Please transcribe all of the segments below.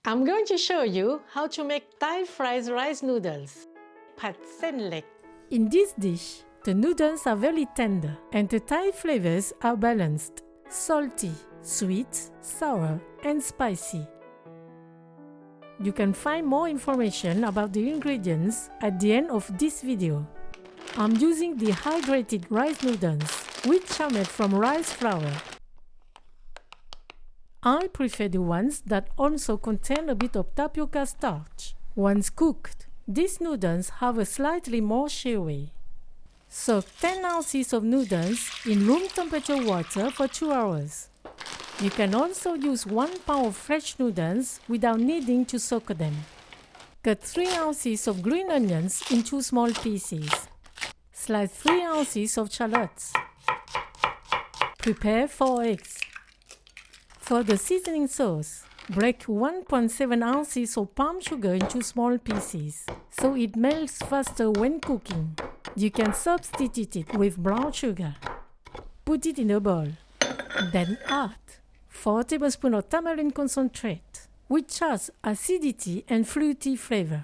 I'm going to show you how to make Thai fried rice noodles. Phat เส้นเล็ก In this dish, the noodles are very tender and the Thai flavors are balanced, salty, sweet, sour, and spicy. You can find more information about the ingredients at the end of this video. I'm using dehydrated rice noodles, which are made from rice flour. I prefer the ones that also contain a bit of tapioca starch. Once cooked, these noodles have a slightly more chewy. Soak 10 ounces of noodles in room temperature water for 2 hours. You can also use 1 pound of fresh noodles without needing to soak them. Cut 3 ounces of green onions into small pieces. Slice 3 ounces of shallots. Prepare 4 eggs. For the seasoning sauce, break 1.7 ounces of palm sugar into small pieces, so it melts faster when cooking. You can substitute it with brown sugar. Put it in a bowl. Then add 4 tablespoons of tamarind concentrate, which has acidity and fruity flavor.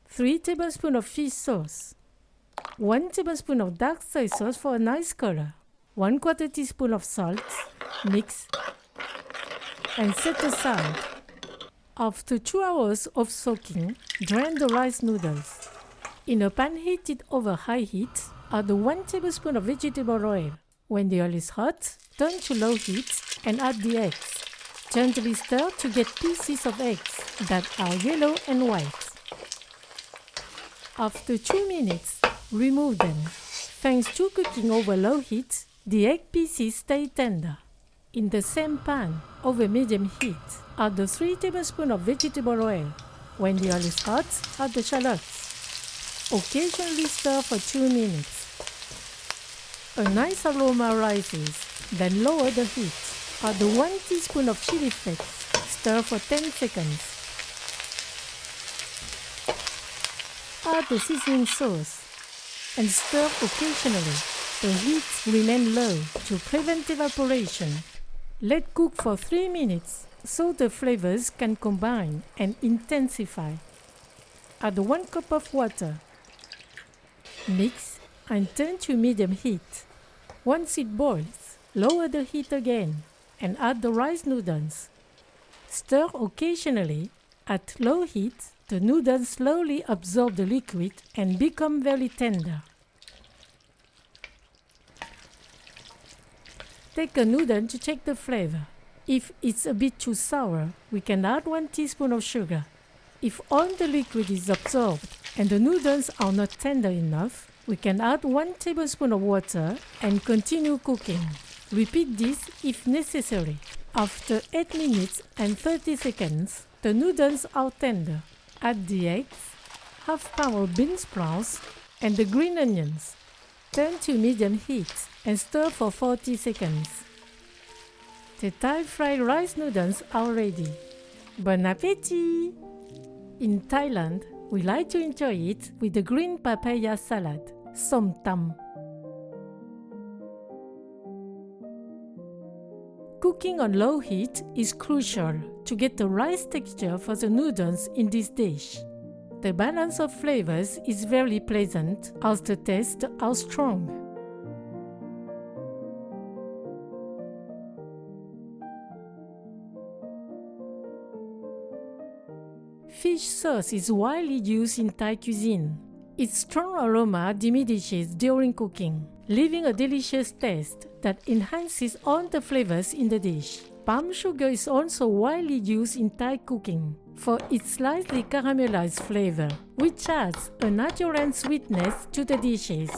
3 tablespoons of fish sauce. 1 tablespoon of dark soy sauce for a nice color. 1/4 teaspoon of salt. Mix and set aside. After 2 hours of soaking, drain the rice noodles. In a pan heated over high heat, add 1 tablespoon of vegetable oil. When the oil is hot, turn to low heat and add the eggs. Gently stir to get pieces of eggs that are yellow and white. After 2 minutes, remove them. Thanks to cooking over low heat, the egg pieces stay tender. In the same pan, over medium heat, add the 3 tablespoons of vegetable oil. When the oil is hot, add the shallots. Occasionally stir for 2 minutes. A nice aroma rises, then lower the heat. Add 1 teaspoon of chili flakes. Stir for 10 seconds. Add the seasoning sauce and stir occasionally. The heat remain low to prevent evaporation. Let cook for 3 minutes so the flavors can combine and intensify. Add 1 cup of water. Mix and turn to medium heat. Once it boils, lower the heat again and add the rice noodles. Stir occasionally. At low heat, the noodles slowly absorb the liquid and become very tender. Take a noodle to check the flavor. If it's a bit too sour, we can add 1 teaspoon of sugar. If all the liquid is absorbed and the noodles are not tender enough, we can add 1 tablespoon of water and continue cooking. Repeat this if necessary. After 8 minutes and 30 seconds, the noodles are tender. Add the eggs, half pound of bean sprouts, and the green onions. Turn to medium heat and stir for 40 seconds. The Thai fried rice noodles are ready. Bon appétit! In Thailand, we like to enjoy it with the green papaya salad, som tam. Cooking on low heat is crucial to get the rice texture for the noodles in this dish. The balance of flavors is very pleasant as the tastes are strong. Fish sauce is widely used in Thai cuisine. Its strong aroma diminishes during cooking, leaving a delicious taste that enhances all the flavors in the dish. Palm sugar is also widely used in Thai cooking for its slightly caramelized flavor, which adds a natural sweetness to the dishes.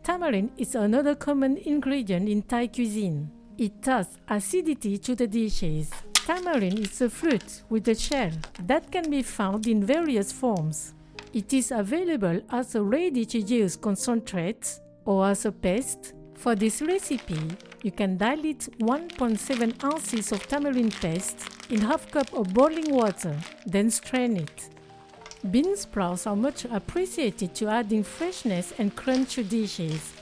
Tamarind is another common ingredient in Thai cuisine. It adds acidity to the dishes. Tamarind is a fruit with a shell that can be found in various forms. It is available as a ready-to-use concentrate or as a paste. For this recipe, you can dilute 1.7 ounces of tamarind paste in half cup of boiling water, then strain it. Bean sprouts are much appreciated to adding freshness and crunch to dishes.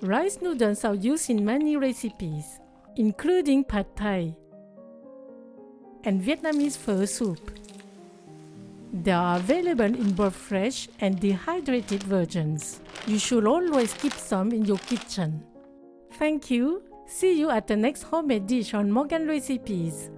Rice noodles are used in many recipes, including Pad Thai. and Vietnamese pho soup. They are available in both fresh and dehydrated versions. You should always keep some in your kitchen. Thank you. See you at the next homemade dish on Morgan Recipes.